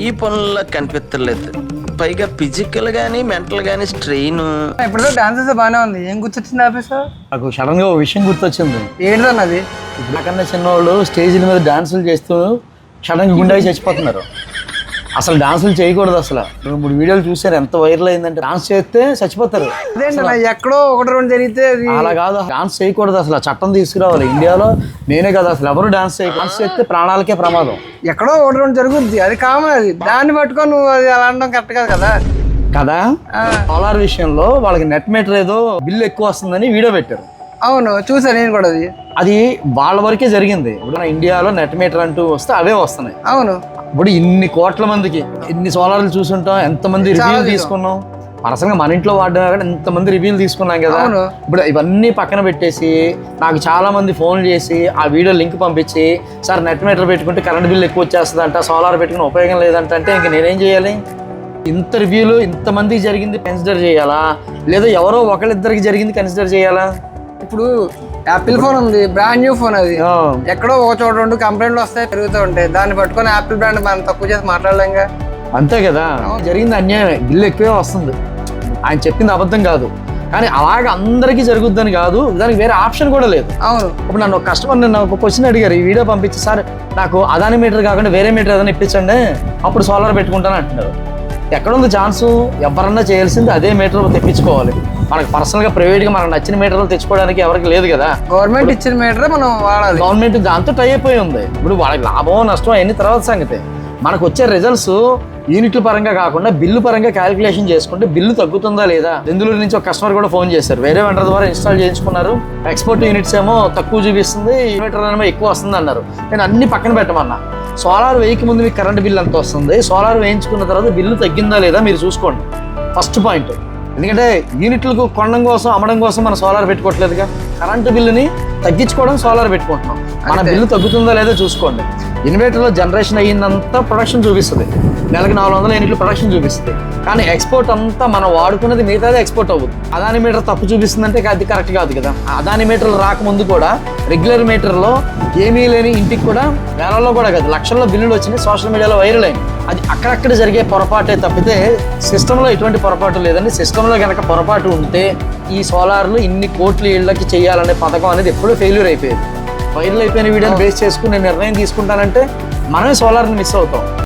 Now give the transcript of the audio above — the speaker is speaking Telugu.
ఈ పనుల్లో కనిపించలేదు. పైగా ఫిజికల్ గానీ మెంటల్ గానీ స్ట్రెయిన్. ఇప్పుడు డాన్సెస్ బాగానే ఉంది. ఏం గుర్తొచ్చింది ఆఫీసర్? నాకు సడన్ గా ఓ విషయం గుర్తొచ్చింది. ఏంటన్నది? నాకన్నా చిన్నవాళ్ళు స్టేజ్ల మీద డాన్సులు చేస్తూ సడన్ గా గుండెకి చచ్చిపోతున్నారు. అసలు డాన్సులు చేయకూడదు. అసలు 2-3 వీడియోలు చూసారు, ఎంత వైరల్ అయిందంటే డాన్స్ చేస్తే చచ్చిపోతారు. అదేంటన్నా, ఎక్కడో 1-2 జరిగితే అలా కాదు, డాన్స్ చేయకూడదు. అసలు చట్టం తీసుకురావాలి ఇండియాలో. నేనే కదా అసలు ఎవరు డాన్స్ చేస్తే ప్రాణాలకే ప్రమాదం. ఎక్కడో 1-2 జరుగుద్ది, అది కామన్. అది దాన్ని పట్టుకొని నువ్వు అది అలా అనడం కరెక్ట్ కాదు కదా. కదా సోలార్ విషయంలో వాళ్ళకి నెట్ మీటర్ ఏదో బిల్లు ఎక్కువ వస్తుందని వీడియో పెట్టారు. అవును, చూసాను నేను కూడా. అది వాళ్ళ వరకే జరిగింది. ఇప్పుడు మన ఇండియాలో నెట్ మీటర్ అంటూ వస్తే అవే వస్తున్నాయి. అవును, ఇప్పుడు ఇన్ని కోట్ల మందికి ఇన్ని సోలార్లు చూసుంటాం, ఎంతమంది రివ్యూలు తీసుకున్నాం. పర్సనల్గా మన ఇంట్లో వాడినా కానీ ఎంతమంది రివ్యూలు తీసుకున్నాం కదా. ఇప్పుడు ఇవన్నీ పక్కన పెట్టేసి నాకు చాలా మంది ఫోన్ చేసి ఆ వీడియో లింక్ పంపించి, సార్ నెట్ మీటర్ పెట్టుకుంటే కరెంట్ బిల్ ఎక్కువ వచ్చేస్తుందంట, సోలార్ పెట్టుకుని ఉపయోగం లేదంట అంటే ఇంక నేనేం చేయాలి? ఇంత రివ్యూలు ఇంతమందికి జరిగింది కన్సిడర్ చేయాలా, లేదా ఎవరో ఒకళ్ళిద్దరికి జరిగింది కన్సిడర్ చేయాలా? ఇప్పుడు యాపిల్ ఫోన్ ఉంది, బ్రాండ్ న్యూ ఫోన్. అది ఎక్కడో ఒక చోట 2 కంప్లైంట్లు వస్తాయి, పెరుగుతూ ఉంటాయి. దాన్ని పట్టుకొని యాపిల్ బ్రాండ్ మనం తక్కువ చేసి మాట్లాడలేంగా. అంతే కదా, జరిగింది అన్యాయమే, బిల్లు ఎక్కువే వస్తుంది. ఆయన చెప్పింది అబద్ధం కాదు, కానీ అలాగ అందరికీ జరుగుద్దని కాదు, దానికి వేరే ఆప్షన్ కూడా లేదు. అవును, ఇప్పుడు నన్ను ఒక కస్టమర్ నిన్న ఒక క్వశ్చన్ అడిగారు, ఈ వీడియో పంపించి, సార్ నాకు అదాని మీటర్ కాకుండా వేరే మీటర్ ఏదైనా ఇప్పించండి, అప్పుడు సోలార్ పెట్టుకుంటాను అంటున్నారు. ఎక్కడుంది ఛాన్సు? ఎవరన్నా చేయాల్సింది అదే మీటర్ తెప్పించుకోవాలి. మనకు పర్సనల్గా ప్రైవేట్గా మనకు నచ్చిన మీటర్లు తెచ్చుకోవడానికి ఎవరికి లేదు కదా. గవర్నమెంట్ ఇచ్చిన మీటర్ మనం వాడాలి. గవర్నమెంట్ దాంతో టై అయిపోయి ఉంది. ఇప్పుడు వాళ్ళకి లాభం నష్టం అన్ని తర్వాత సంగతి. మనకు వచ్చే రిజల్ట్స్ యూనిట్ల పరంగా కాకుండా బిల్లు పరంగా క్యాలిక్యులేషన్ చేసుకుంటే బిల్లు తగ్గుతుందా లేదా. బెంగళూరు నుంచి ఒక కస్టమర్ కూడా ఫోన్ చేశారు, వేరే వెండర్ ద్వారా ఇన్స్టాల్ చేయించుకున్నారు, ఎక్స్పోర్ట్ యూనిట్స్ ఏమో తక్కువ చూపిస్తుంది, ఇన్వర్టర్ ఏమో ఎక్కువ వస్తుంది అన్నారు. నేను అన్ని పక్కన పెట్టమన్నా. సోలార్ వేయక ముందు మీకు కరెంట్ బిల్ ఎంత వస్తుంది, సోలార్ వేయించుకున్న తర్వాత బిల్లు తగ్గిందా లేదా మీరు చూసుకోండి, ఫస్ట్ పాయింట్. ఎందుకంటే యూనిట్లకు కొనడం కోసం అమ్మడం కోసం మనం సోలార్ పెట్టుకోవట్లేదుగా. కరెంటు బిల్లుని తగ్గించుకోవడం సోలార్ పెట్టుకుంటున్నాం. మన బిల్లు తగ్గుతుందో లేదో చూసుకోండి. ఇన్వర్టర్లో జనరేషన్ అయ్యిందంతా ప్రొడక్షన్ చూపిస్తుంది, నెలకు 400 యూనిట్లు ప్రొడక్షన్ చూపిస్తుంది, కానీ ఎక్స్పోర్ట్ అంతా మనం వాడుకున్నది మిగతాదే ఎక్స్పోర్ట్ అవుతుంది. అదాని మీటర్ తప్పు చూపిస్తుందంటే అది కరెక్ట్ కాదు కదా. అదాని మీటర్లు రాకముందు కూడా రెగ్యులర్ మీటర్లో ఏమీ లేని ఇంటికి కూడా వేలల్లో కూడా కాదు లక్షల్లో బిల్లులు వచ్చినాయి, సోషల్ మీడియాలో వైరల్ అయింది. అది అక్కడక్కడ జరిగే పొరపాటే తప్పితే సిస్టంలో ఎటువంటి పొరపాటు లేదండి. సిస్టంలో కనుక పొరపాటు ఉంటే ఈ సోలార్లు ఇన్ని కోట్ల ఇళ్ళకి చేయాలనే పథకం అనేది ఎప్పుడూ ఫెయిల్యూర్ అయిపోయేది. వైరల్ అయిపోయిన వీడియోని బేస్ చేసుకుని నేను నిర్ణయం తీసుకుంటానంటే మనమే సోలార్ని మిస్ అవుతాం.